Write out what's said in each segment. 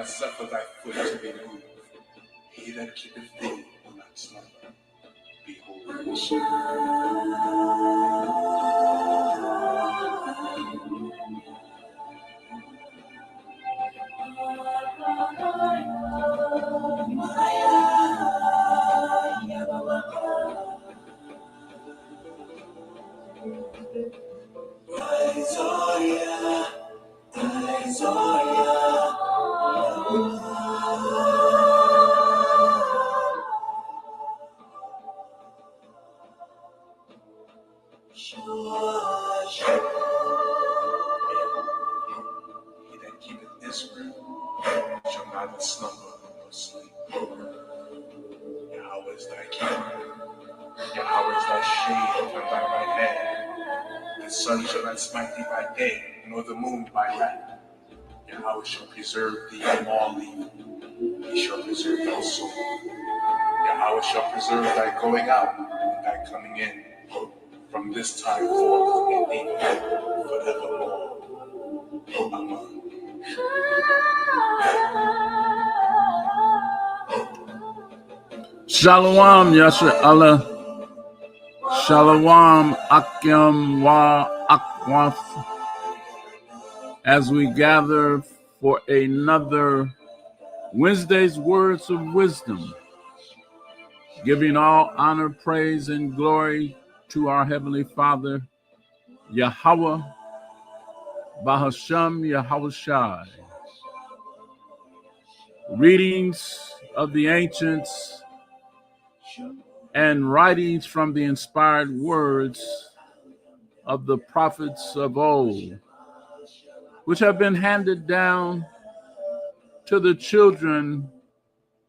not suffer thy foot to be moved. He that keepeth thee will not slumber. Behold, he that keepeth Israel shall neither slumber nor sleep. Yahweh is thy keeper. Yahweh is thy shade upon thy right hand. The sun shall not smite thee by day, nor the moon by night. Yahweh shall preserve thee from all evil. He shall preserve thy soul. Yahweh shall preserve thy going out and thy coming in, from this time forth and even forevermore. Amen. Shalom, Yasha Allah. Shalom, Akim wa Akwaf. As we gather for another Wednesday's Words of Wisdom, giving all honor, praise, and glory to our Heavenly Father, Yahweh, Bahasham Yahweh Shai. Readings of the ancients and writings from the inspired words of the prophets of old, which have been handed down to the children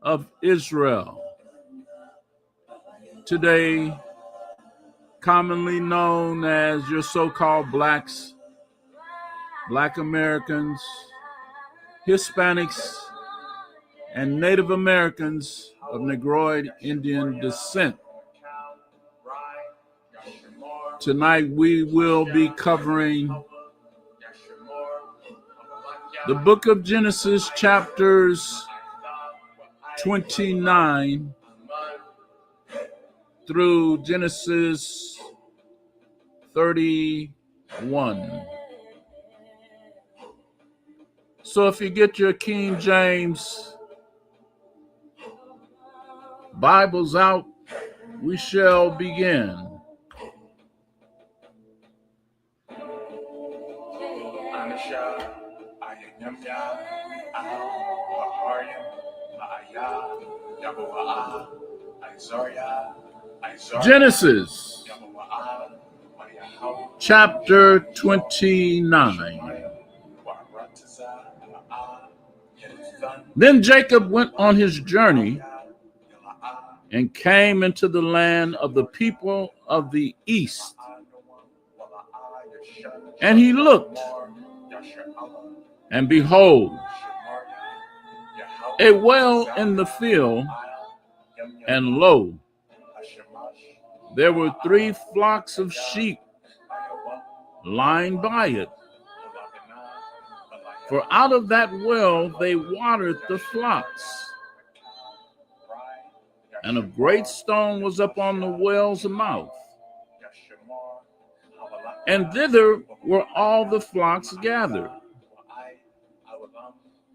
of Israel. Today, commonly known as your so-called blacks, Black Americans, Hispanics, and Native Americans of Negroid Indian descent. Tonight we will be covering the book of Genesis, chapters 29 through Genesis 31. So if you get your King James Bibles out, we shall begin. Genesis chapter 29. Then Jacob went on his journey and came into the land of the people of the east. And he looked, and behold, a well in the field, and lo, there were 3 flocks of sheep lying by it. For out of that well they watered the flocks. And a great stone was upon the well's mouth, and thither were all the flocks gathered.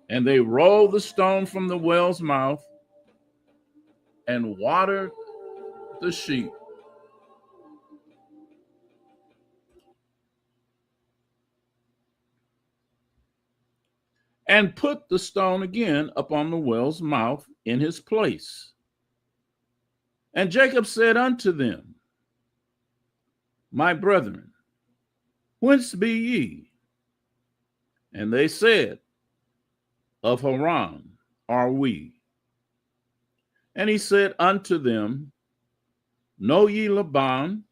And they rolled the stone from the well's mouth and watered the sheep. And put the stone again upon the well's mouth in his place. And Jacob said unto them, My brethren, whence be ye? And they said, Of Haran are we. And he said unto them, Know ye Laban,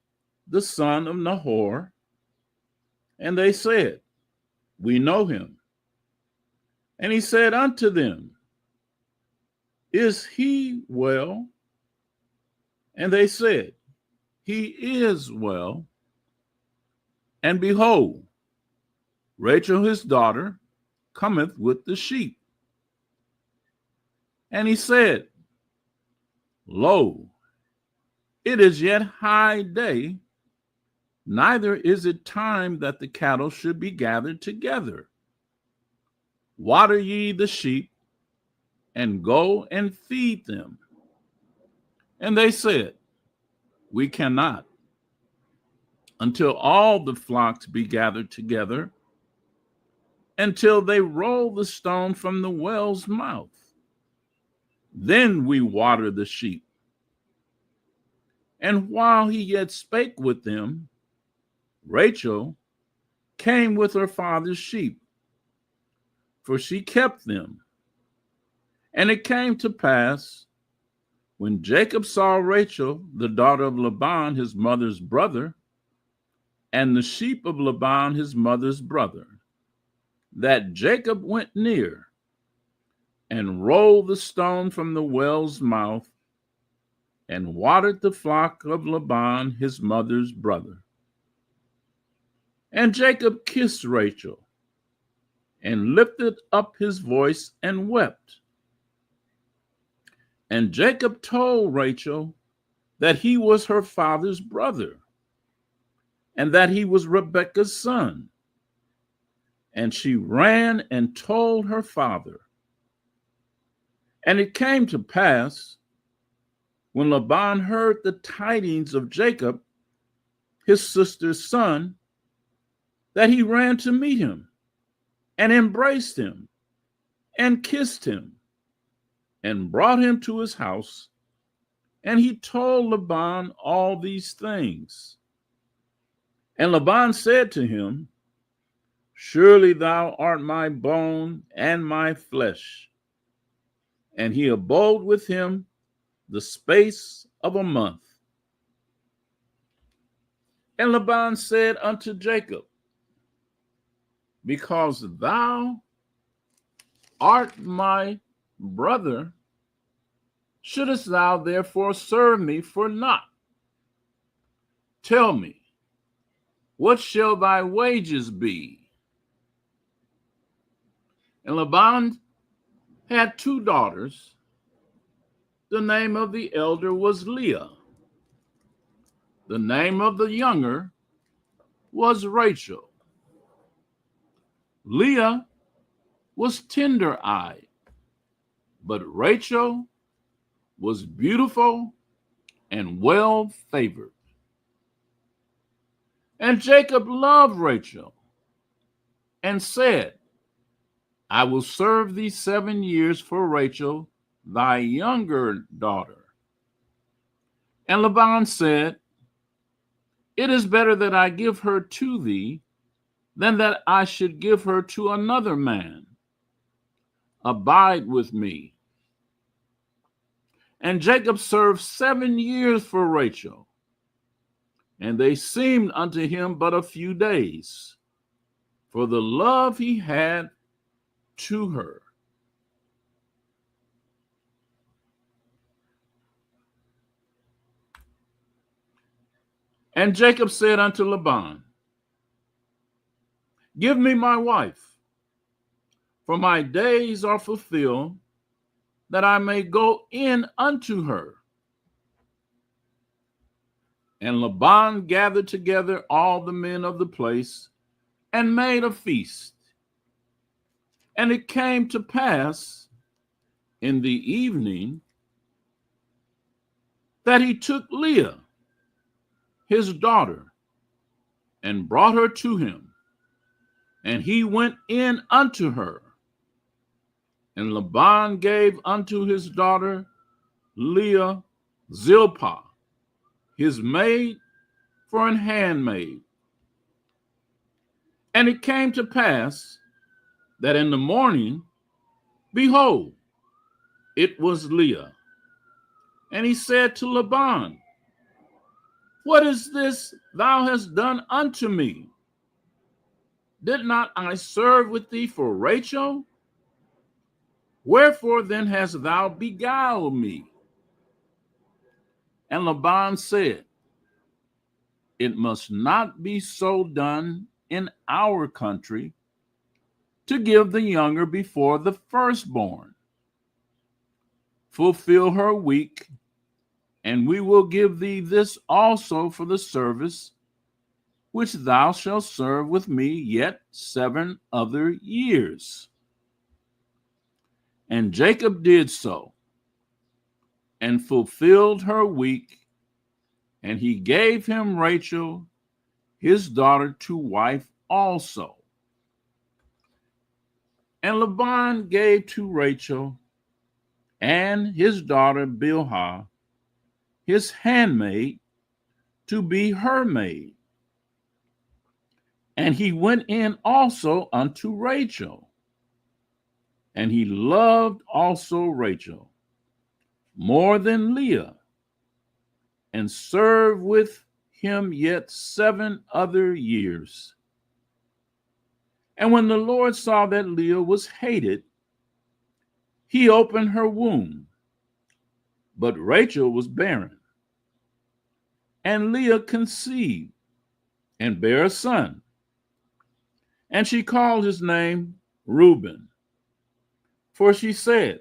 the son of Nahor? And they said, We know him. And he said unto them, Is he well? And they said, He is well. And behold, Rachel his daughter cometh with the sheep. And he said, Lo, it is yet high day, neither is it time that the cattle should be gathered together. Water ye the sheep, and go and feed them. And they said, We cannot, until all the flocks be gathered together, until they roll the stone from the well's mouth. Then we water the sheep. And while he yet spake with them, Rachel came with her father's sheep, for she kept them. And it came to pass, when Jacob saw Rachel, the daughter of Laban, his mother's brother, and the sheep of Laban, his mother's brother, that Jacob went near and rolled the stone from the well's mouth and watered the flock of Laban, his mother's brother. And Jacob kissed Rachel and lifted up his voice and wept. And Jacob told Rachel that he was her father's brother and that he was Rebekah's son. And she ran and told her father. And it came to pass, when Laban heard the tidings of Jacob, his sister's son, that he ran to meet him and embraced him and kissed him and brought him to his house. And he told Laban all these things. And Laban said to him, Surely thou art my bone and my flesh. And he abode with him the space of a month. And Laban said unto Jacob, Because thou art my brother, shouldest thou therefore serve me for naught? Tell me, what shall thy wages be? And Laban had 2 daughters. The name of the elder was Leah. The name of the younger was Rachel. Leah was tender-eyed, but Rachel was beautiful and well-favored. And Jacob loved Rachel and said, I will serve thee 7 years for Rachel, thy younger daughter. And Laban said, It is better that I give her to thee than that I should give her to another man. Abide with me. And Jacob served 7 years for Rachel, and they seemed unto him but a few days, for the love he had to her. And Jacob said unto Laban, Give me my wife, for my days are fulfilled, that I may go in unto her. And Laban gathered together all the men of the place and made a feast. And it came to pass in the evening that he took Leah, his daughter, and brought her to him. And he went in unto her. And Laban gave unto his daughter Leah Zilpah, his maid, for an handmaid. And it came to pass that in the morning, behold, it was Leah. And he said to Laban, What is this thou hast done unto me? Did not I serve with thee for Rachel? Wherefore then hast thou beguiled me? And Laban said, It must not be so done in our country, to give the younger before the firstborn. fulfill her week, and we will give thee this also for the service which thou shalt serve with me yet 7 other years. And Jacob did so, and fulfilled her week, and he gave him Rachel, his daughter, to wife also. And Laban gave to Rachel and his daughter Bilhah, his handmaid, to be her maid. And he went in also unto Rachel, and he loved also Rachel more than Leah, and served with him yet 7 other years. And when the Lord saw that Leah was hated, he opened her womb, but Rachel was barren. And Leah conceived and bare a son, and she called his name Reuben. For she said,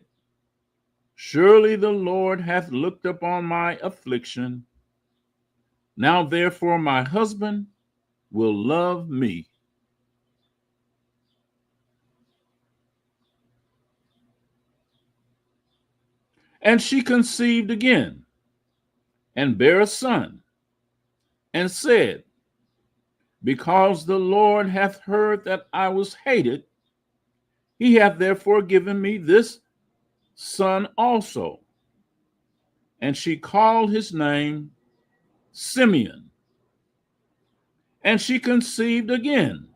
Surely the Lord hath looked upon my affliction. Now therefore my husband will love me. And she conceived again, and bare a son, and said, Because the Lord hath heard that I was hated, he hath therefore given me this son also. And she called his name Simeon. And she conceived again,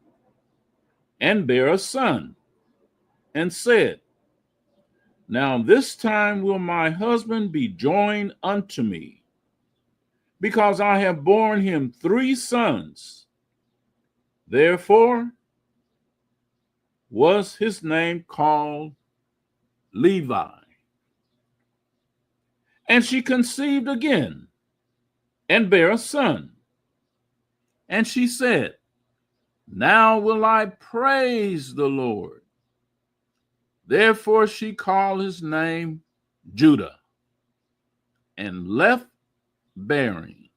and bare a son, and said, Now this time will my husband be joined unto me, because I have borne him 3 sons. Therefore was his name called Levi. And she conceived again, and bare a son. And she said, Now will I praise the Lord. Therefore she called his name Judah, and left bearing.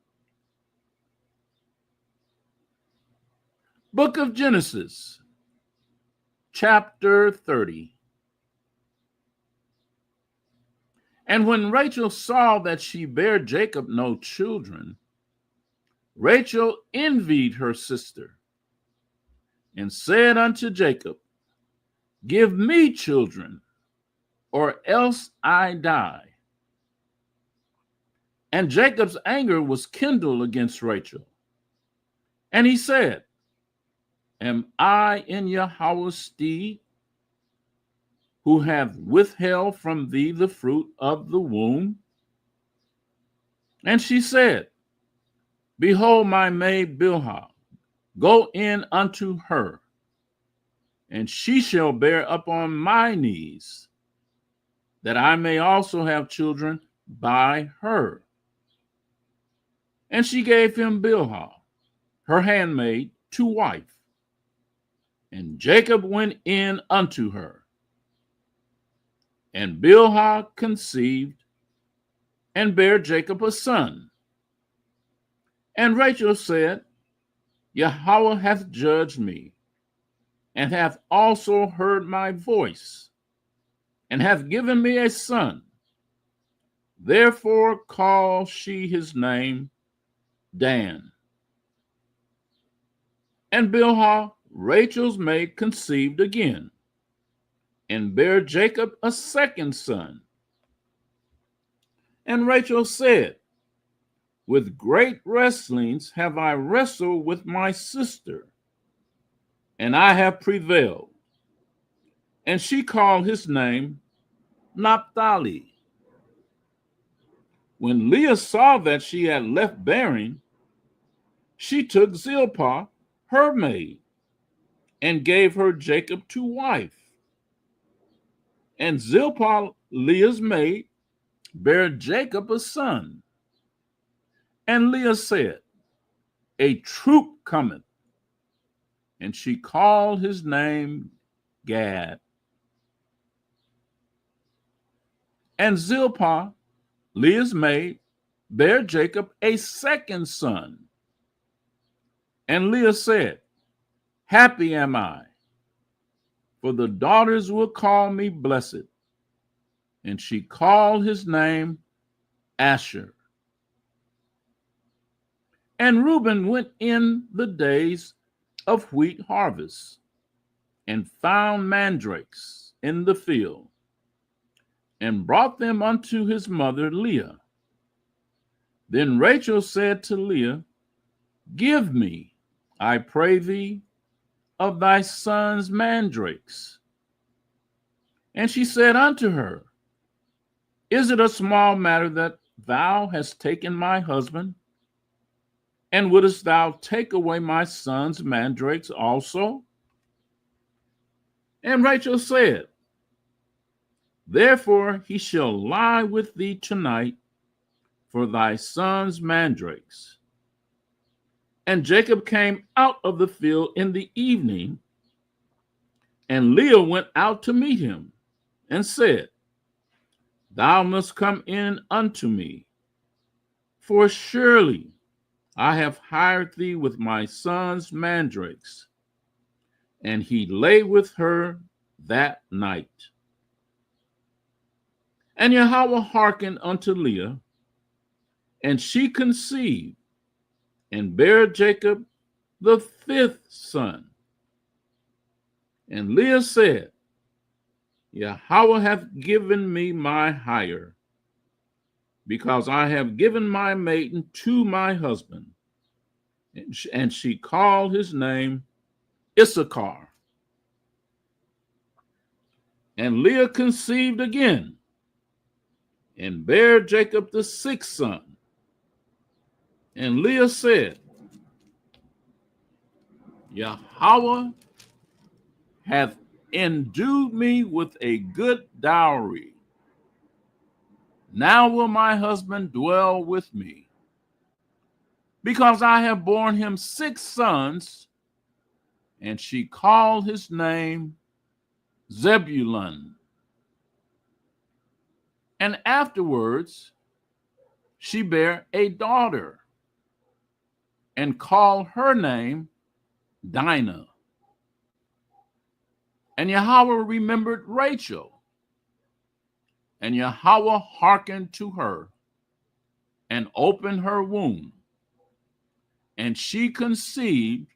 Book of Genesis, chapter 30. And when Rachel saw that she bare Jacob no children, Rachel envied her sister, and said unto Jacob, Give me children, or else I die. And Jacob's anger was kindled against Rachel. And he said, Am I in Yahweh's stead, who hath withheld from thee the fruit of the womb? And she said, Behold my maid Bilhah, go in unto her, and she shall bear upon my knees, that I may also have children by her. And she gave him Bilhah, her handmaid, to wife. And Jacob went in unto her. And Bilhah conceived, and bare Jacob a son. And Rachel said, Yahweh hath judged me, and hath also heard my voice, and hath given me a son. Therefore called she his name Dan. And Bilhah, Rachel's maid, conceived again, and bare Jacob a second son. And Rachel said, With great wrestlings have I wrestled with my sister, and I have prevailed. And she called his name Naphtali. When Leah saw that she had left bearing, she took Zilpah, her maid, and gave her Jacob to wife. And Zilpah, Leah's maid, bare Jacob a son. And Leah said, A troop cometh. And she called his name Gad. And Zilpah, Leah's maid, bare Jacob a second son. And Leah said, Happy am I, for the daughters will call me blessed. And she called his name Asher. And Reuben went in the days of wheat harvest and found mandrakes in the field and brought them unto his mother Leah. Then Rachel said to Leah, Give me, I pray thee, of thy son's mandrakes. And she said unto her, Is it a small matter that thou hast taken my husband? And wouldest thou take away my son's mandrakes also? And Rachel said, Therefore he shall lie with thee tonight for thy son's mandrakes. And Jacob came out of the field in the evening, and Leah went out to meet him, and said, Thou must come in unto me, for surely I have hired thee with my son's mandrakes. And he lay with her that night. And Yahweh hearkened unto Leah, and she conceived, and bare Jacob the fifth son. And Leah said, Yahweh hath given me my hire, because I have given my maiden to my husband. And she called his name Issachar. And Leah conceived again, and bare Jacob the sixth son. And Leah said, Yahweh hath endued me with a good dowry. Now will my husband dwell with me, because I have borne him 6 sons. And she called his name Zebulun. And afterwards she bare a daughter, and called her name Dinah. And Yahweh remembered Rachel, and Yahweh hearkened to her, and opened her womb. And she conceived,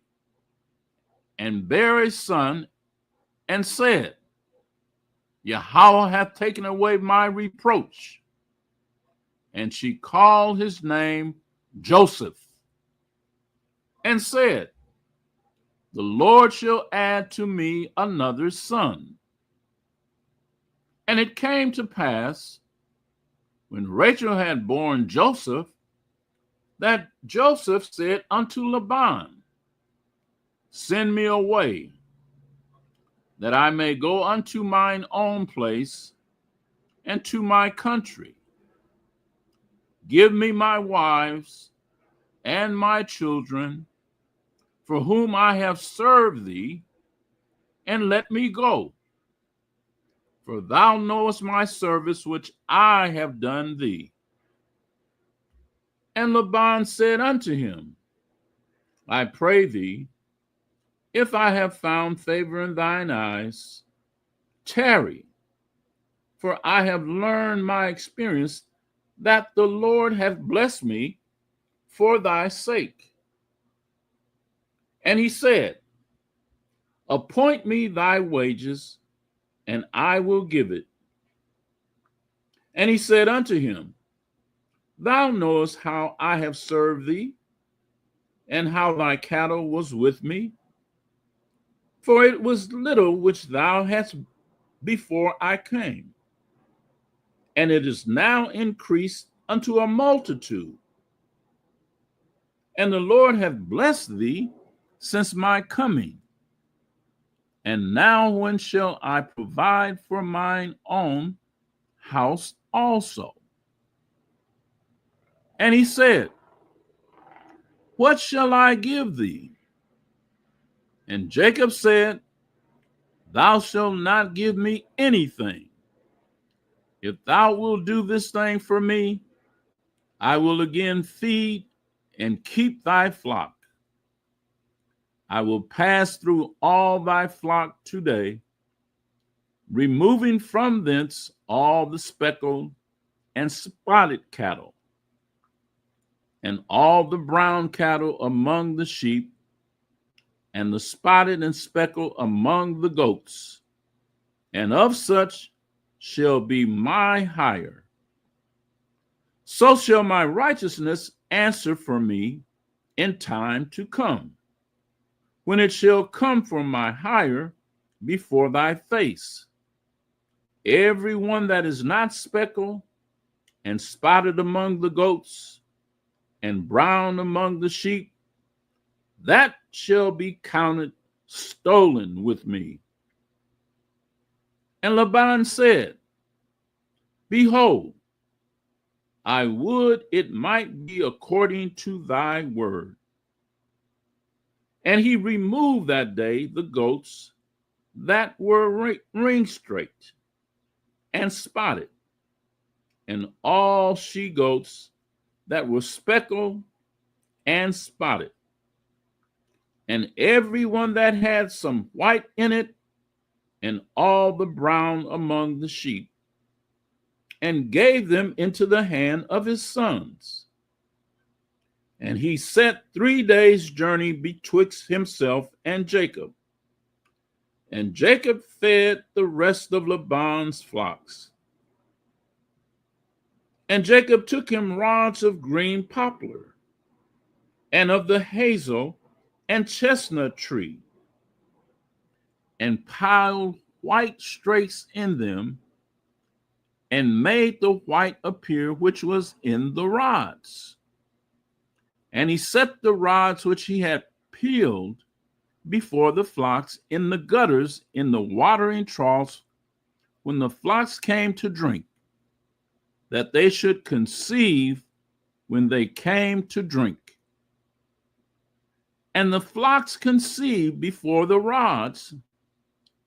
and bare a son, and said, Yahweh hath taken away my reproach. And she called his name Joseph, and said, The Lord shall add to me another son. And it came to pass, when Rachel had borne Joseph, that Joseph said unto Laban, Send me away, that I may go unto mine own place and to my country. Give me my wives and my children, for whom I have served thee, and let me go. For thou knowest my service which I have done thee. And Laban said unto him, I pray thee, if I have found favor in thine eyes, tarry, for I have learned my experience that the Lord hath blessed me for thy sake. And he said, Appoint me thy wages, and I will give it. And he said unto him, Thou knowest how I have served thee, and how thy cattle was with me. For it was little which thou hadst before I came, and it is now increased unto a multitude. And the Lord hath blessed thee since my coming. And now when shall I provide for mine own house also? And he said, What shall I give thee? And Jacob said, Thou shalt not give me anything. If thou wilt do this thing for me, I will again feed and keep thy flock. I will pass through all thy flock today, removing from thence all the speckled and spotted cattle, and all the brown cattle among the sheep, and the spotted and speckled among the goats, and of such shall be my hire. So shall my righteousness answer for me in time to come, when it shall come for my hire before thy face. Every one that is not speckled and spotted among the goats, and brown among the sheep, that shall be counted stolen with me. And Laban said, Behold, I would it might be according to thy word. And he removed that day the goats that were ring straight and spotted, and all she goats that were speckled and spotted, and every one that had some white in it, and all the brown among the sheep, and gave them into the hand of his sons. And he set 3 days' journey betwixt himself and Jacob. And Jacob fed the rest of Laban's flocks. And Jacob took him rods of green poplar, and of the hazel and chestnut tree, and piled white strakes in them, and made the white appear which was in the rods. And he set the rods which he had peeled before the flocks in the gutters in the watering troughs when the flocks came to drink, that they should conceive when they came to drink. And the flocks conceived before the rods,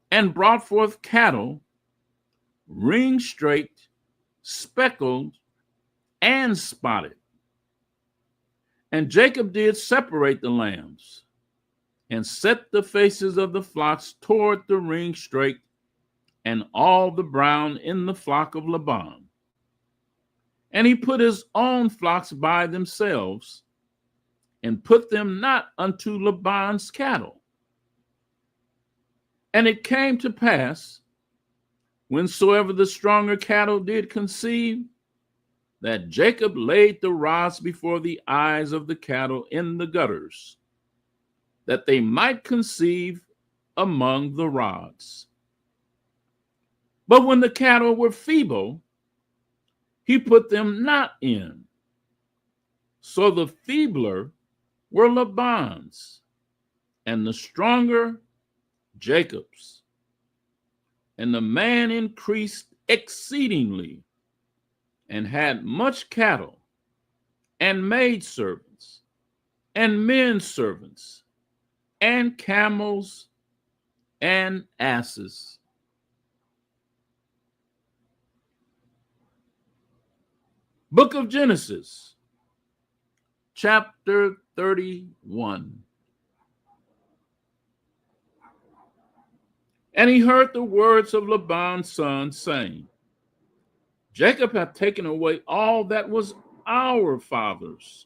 and brought forth cattle, ring straight, speckled, and spotted. And Jacob did separate the lambs, and set the faces of the flocks toward the ring straight, and all the brown in the flock of Laban. And he put his own flocks by themselves, and put them not unto Laban's cattle. And it came to pass, whensoever the stronger cattle did conceive, that Jacob laid the rods before the eyes of the cattle in the gutters, that they might conceive among the rods. But when the cattle were feeble, he put them not in. So the feebler were Laban's, and the stronger Jacob's. And the man increased exceedingly, and had much cattle, and maidservants, and men servants, and camels, and asses. Book of Genesis, chapter 31. And he heard the words of Laban's son, saying, Jacob hath taken away all that was our father's,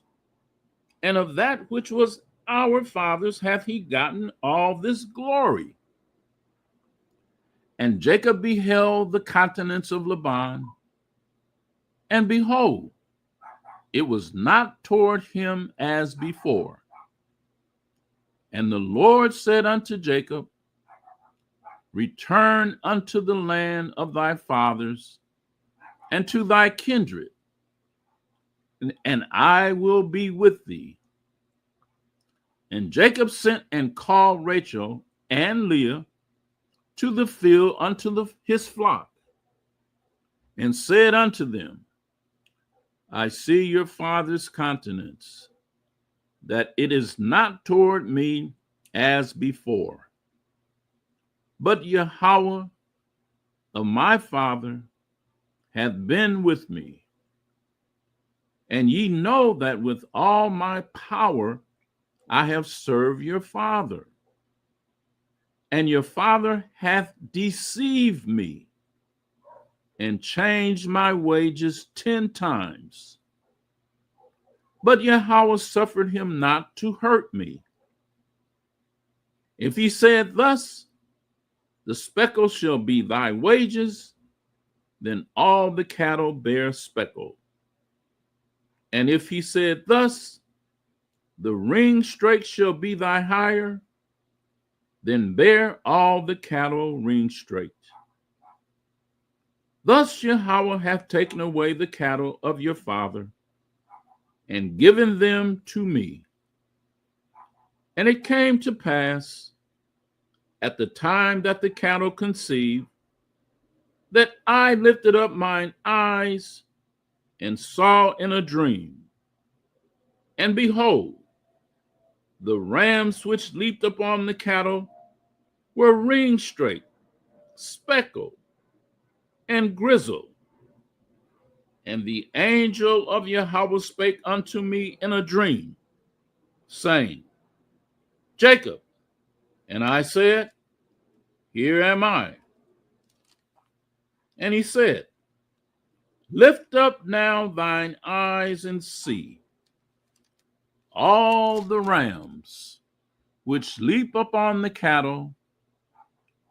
and of that which was our father's hath he gotten all this glory. And Jacob beheld the countenance of Laban, and behold, it was not toward him as before. And the Lord said unto Jacob, Return unto the land of thy fathers, and to thy kindred, and I will be with thee. And Jacob sent and called Rachel and Leah to the field unto his flock, and said unto them, I see your father's countenance, that it is not toward me as before. But Yahweh of my father hath been with me, and ye know that with all my power I have served your father. And your father hath deceived me and changed my wages 10 times. But Yahweh suffered him not to hurt me. If he said thus, the speckle shall be thy wages, then all the cattle bear speckle. And if he said thus, the ring straight shall be thy hire, then bear all the cattle ring straight. Thus Yahweh hath taken away the cattle of your father, and given them to me. And it came to pass, at the time that the cattle conceived, that I lifted up mine eyes and saw in a dream. And behold, the rams which leaped upon the cattle were ring straight, speckled, and grizzled. And the angel of Yahweh spake unto me in a dream, saying, Jacob. And I said, Here am I. And he said, Lift up now thine eyes and see. All the rams which leap upon the cattle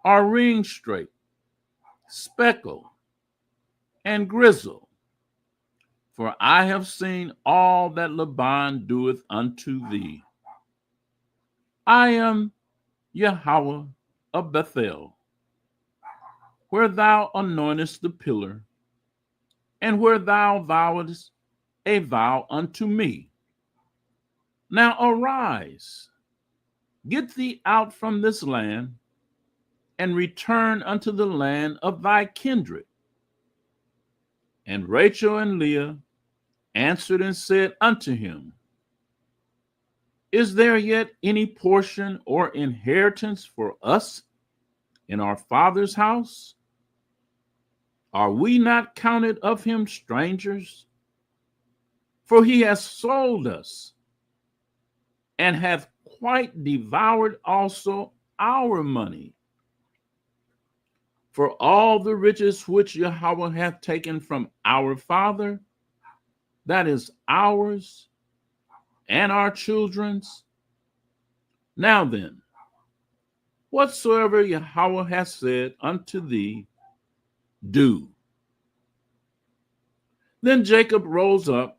are ring straight, speckled, and grizzled. For I have seen all that Laban doeth unto thee. I am Yahweh of Bethel, where thou anointest the pillar, and where thou vowest a vow unto me. Now arise, get thee out from this land, and return unto the land of thy kindred. And Rachel and Leah answered and said unto him, Is there yet any portion or inheritance for us in our father's house? Are we not counted of him strangers? For he has sold us, and hath quite devoured also our money. For all the riches which Yahweh hath taken from our father, that is ours and our children's. Now then, whatsoever Yahweh hath said unto thee, do. Then Jacob rose up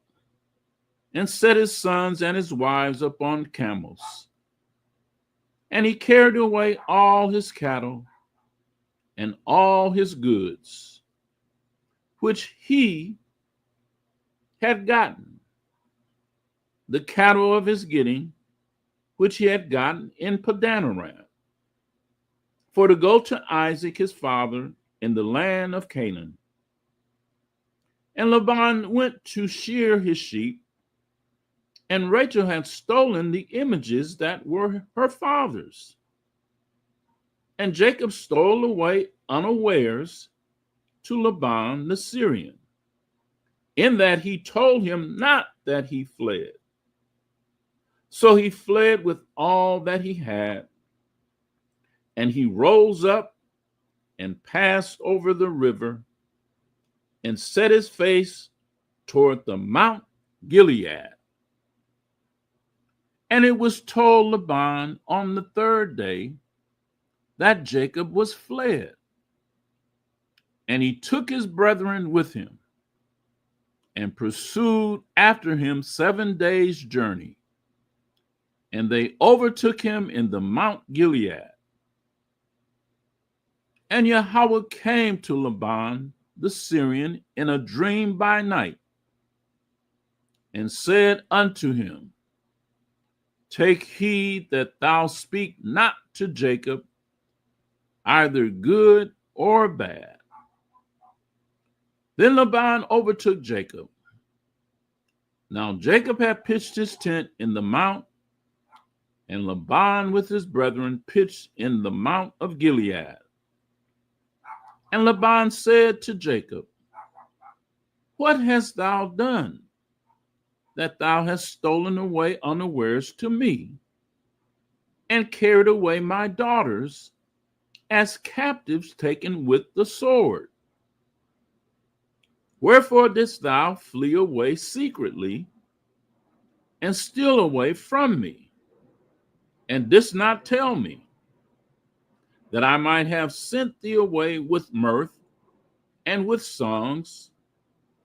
and set his sons and his wives upon camels. And he carried away all his cattle and all his goods, which he had gotten, the cattle of his getting, which he had gotten in Padanaram, for to go to Isaac his father in the land of Canaan. And Laban went to shear his sheep, and Rachel had stolen the images that were her father's. And Jacob stole away unawares to Laban the Syrian, in that he told him not that he fled. So he fled with all that he had, and he rose up and passed over the river and set his face toward the Mount Gilead. And it was told Laban on the third day that Jacob was fled. And he took his brethren with him and pursued after him 7 days' journey. And they overtook him in the Mount Gilead. And Yahweh came to Laban the Syrian in a dream by night, and said unto him, Take heed that thou speak not to Jacob, either good or bad. Then Laban overtook Jacob. Now Jacob had pitched his tent in the mount, and Laban with his brethren pitched in the Mount of Gilead. And Laban said to Jacob, What hast thou done, that thou hast stolen away unawares to me, and carried away my daughters as captives taken with the sword? Wherefore didst thou flee away secretly, and steal away from me, and didst not tell me, that I might have sent thee away with mirth, and with songs,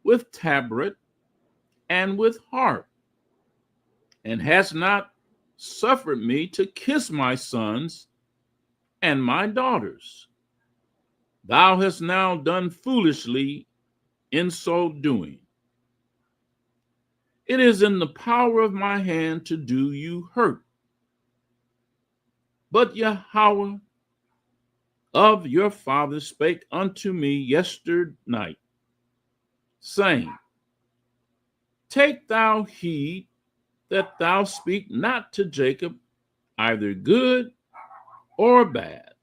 with tabret, and with harp, and hast not suffered me to kiss my sons and my daughters? Thou hast now done foolishly in so doing. It is in the power of my hand to do you hurt. But Yahweh of your father spake unto me yesternight, saying, Take thou heed that thou speak not to Jacob either good or bad.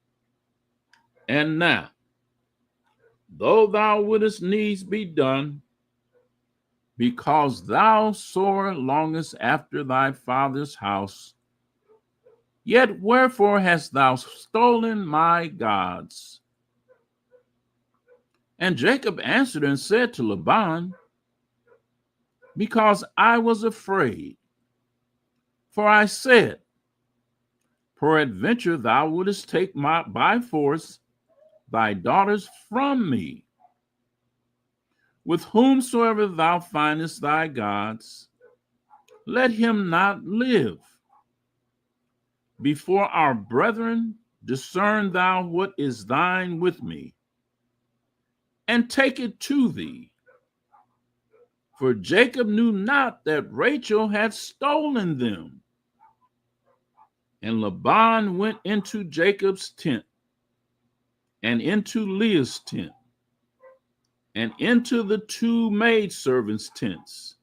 And now, though thou wouldest needs be done, because thou sore longest after thy father's house, yet wherefore hast thou stolen my gods? And Jacob answered and said to Laban, Because I was afraid. For I said, Peradventure thou wouldest take by force thy daughters from me. With whomsoever thou findest thy gods, let him not live. Before our brethren, discern thou what is thine with me, and take it to thee. For Jacob knew not that Rachel had stolen them. And Laban went into Jacob's tent, and into Leah's tent, and into the two maidservants' tents,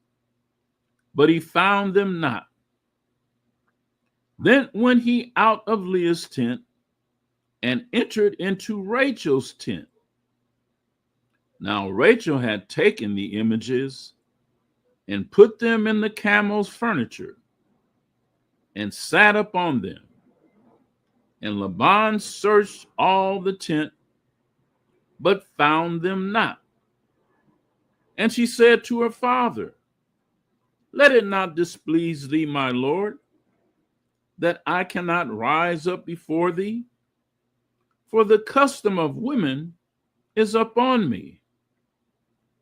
but he found them not. Then went he out of Leah's tent, and entered into Rachel's tent. Now Rachel had taken the images, and put them in the camel's furniture, and sat upon them. And Laban searched all the tent, but found them not. And she said to her father, Let it not displease thee, my lord, that I cannot rise up before thee, for the custom of women is upon me.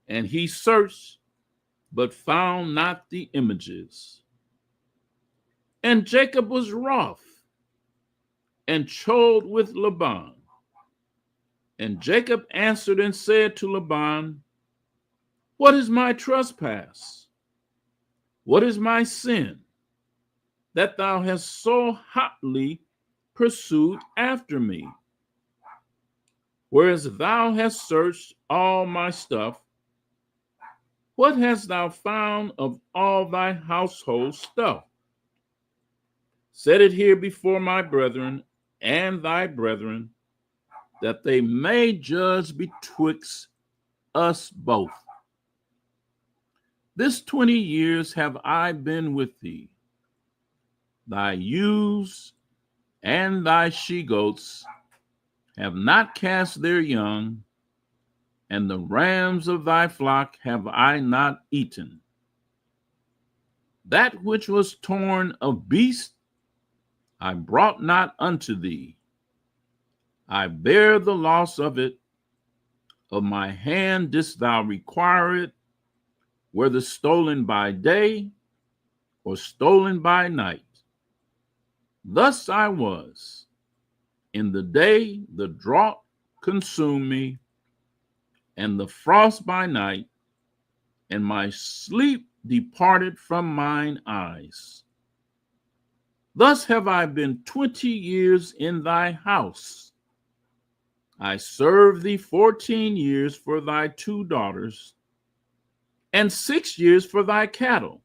And he searched, but found not the images. And Jacob was wroth, and chode with Laban. And Jacob answered and said to Laban, What is my trespass? What is my sin, that thou hast so hotly pursued after me? Whereas thou hast searched all my stuff, what hast thou found of all thy household stuff? Set it here before my brethren and thy brethren, that they may judge betwixt us both. This 20 years have I been with thee. Thy ewes and thy she-goats have not cast their young, and the rams of thy flock have I not eaten. That which was torn of beast I brought not unto thee. I bear the loss of it. Of my hand didst thou require it, whether stolen by day or stolen by night. Thus I was. In the day the drought consumed me, and the frost by night, and my sleep departed from mine eyes. Thus have I been 20 years in thy house. I served thee 14 years for thy 2 daughters, and 6 years for thy cattle.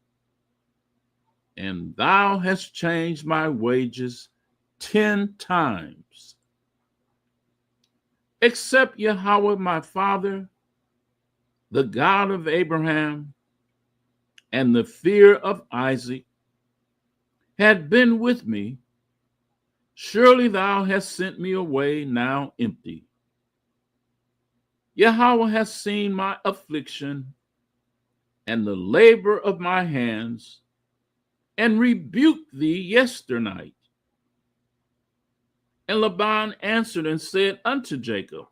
And thou hast changed my wages 10 times. Except Yahweh my father, the God of Abraham and the fear of Isaac had been with me, surely thou hast sent me away now empty. Yahweh has seen my affliction and the labor of my hands, and rebuked thee yesternight. And Laban answered and said unto Jacob,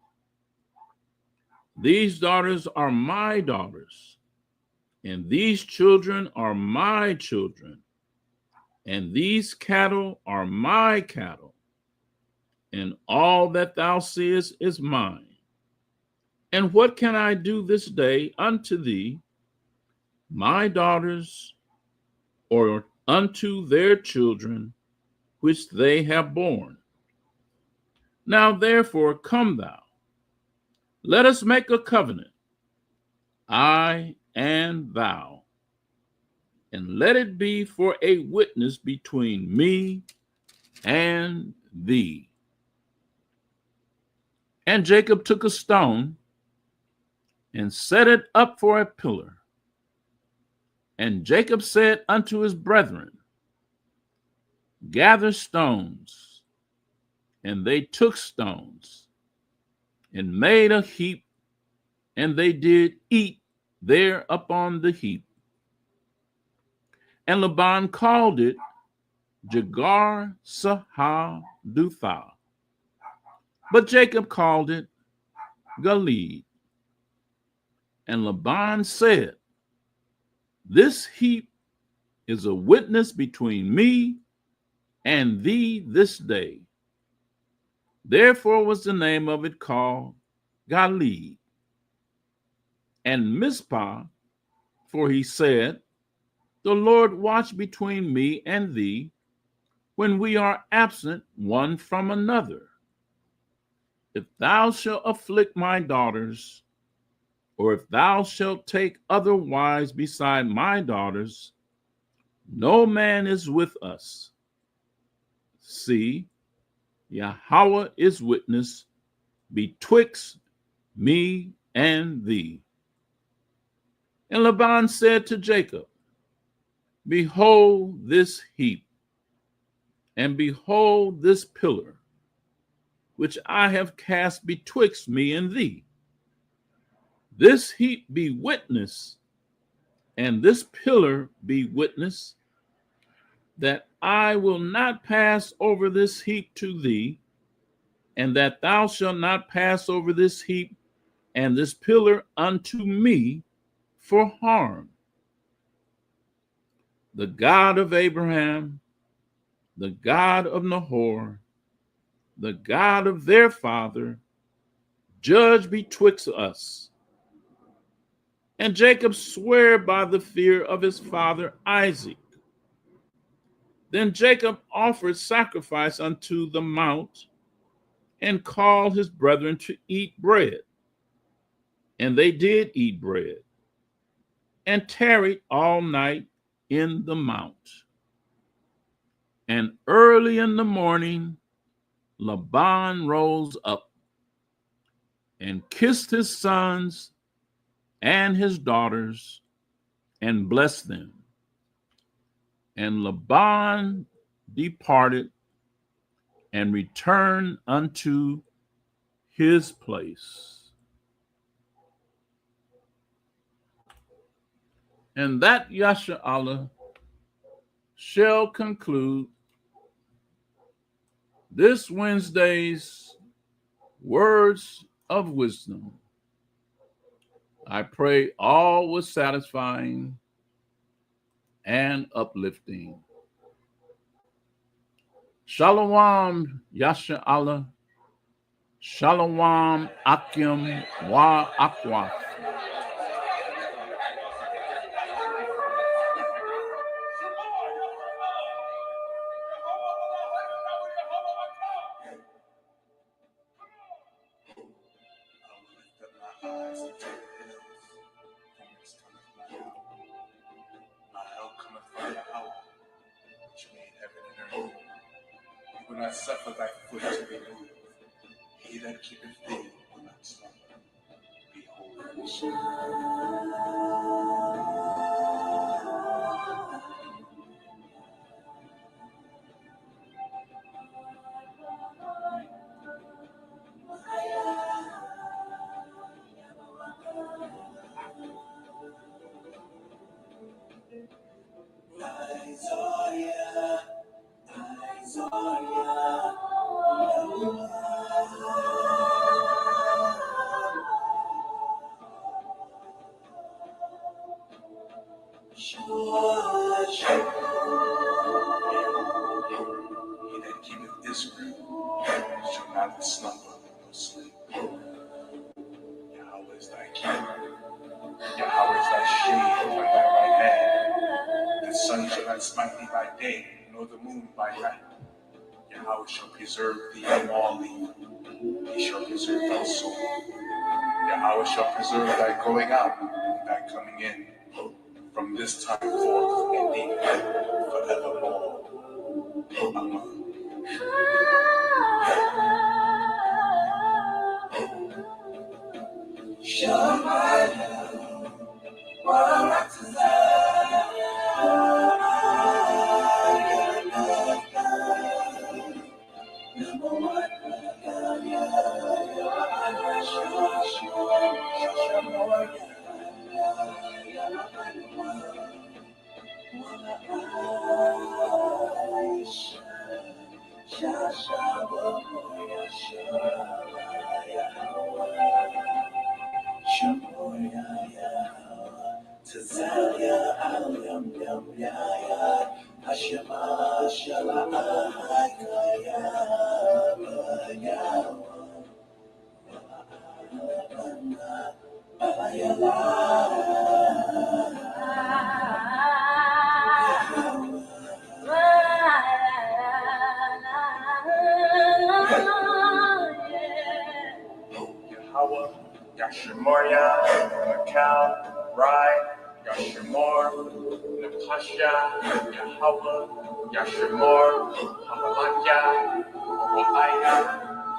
these daughters are my daughters, and these children are my children, and these cattle are my cattle, and all that thou seest is mine. And what can I do this day unto thee, my daughters, or unto their children, which they have borne? Now therefore come thou, let us make a covenant, I and thou, and let it be for a witness between me and thee. And Jacob took a stone and set it up for a pillar. And Jacob said unto his brethren, gather stones. And they took stones and made a heap, and they did eat there upon the heap. And Laban called it Jagar Sahadutha, but Jacob called it Gilead. And Laban said, this heap is a witness between me and thee this day. Therefore was the name of it called Gilead. And Mizpah, for he said, the Lord watch between me and thee when we are absent one from another. If thou shalt afflict my daughters, or if thou shalt take other wives beside my daughters, no man is with us. See, Yahweh is witness betwixt me and thee. And Laban said to Jacob, behold this heap, and behold this pillar, which I have cast betwixt me and thee. This heap be witness, and this pillar be witness, that I will not pass over this heap to thee, and that thou shalt not pass over this heap and this pillar unto me for harm. The God of Abraham, the God of Nahor, the God of their father, judge betwixt us. And Jacob sware by the fear of his father Isaac. Then Jacob offered sacrifice unto the mount, and called his brethren to eat bread. And they did eat bread, and tarried all night in the mount. And early in the morning, Laban rose up and kissed his sons and his daughters and blessed them. And Laban departed and returned unto his place. And that Yasha Allah shall conclude this Wednesday's Words of Wisdom. I pray all was satisfying and uplifting. Shalom, Yasha Allah. Shalom, Akim wa Akwa. My help cometh from Yahweh, which made heaven and earth. He will not suffer thy foot to be moved. He that keepeth thee will not slumber. Behold, He that keepeth Israel shall not slumber nor sleep. Yahweh is thy keeper. Yahweh is thy shade upon thy right hand. The sun shall not smite thee by day, nor the moon by night. Yahweh shall preserve thee from all evil. He shall preserve thy soul. Yahweh shall preserve thy going out and thy coming in, from this time forth and even forevermore. Amen. Yahweh, Yashimoria, Makal, Rai, Yashimor, Napasha, Yahweh, Yashimor, Hamalanya, Wa'aya,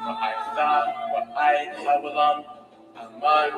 Wa'aitha, Wa'ai, Hawalam, Aman.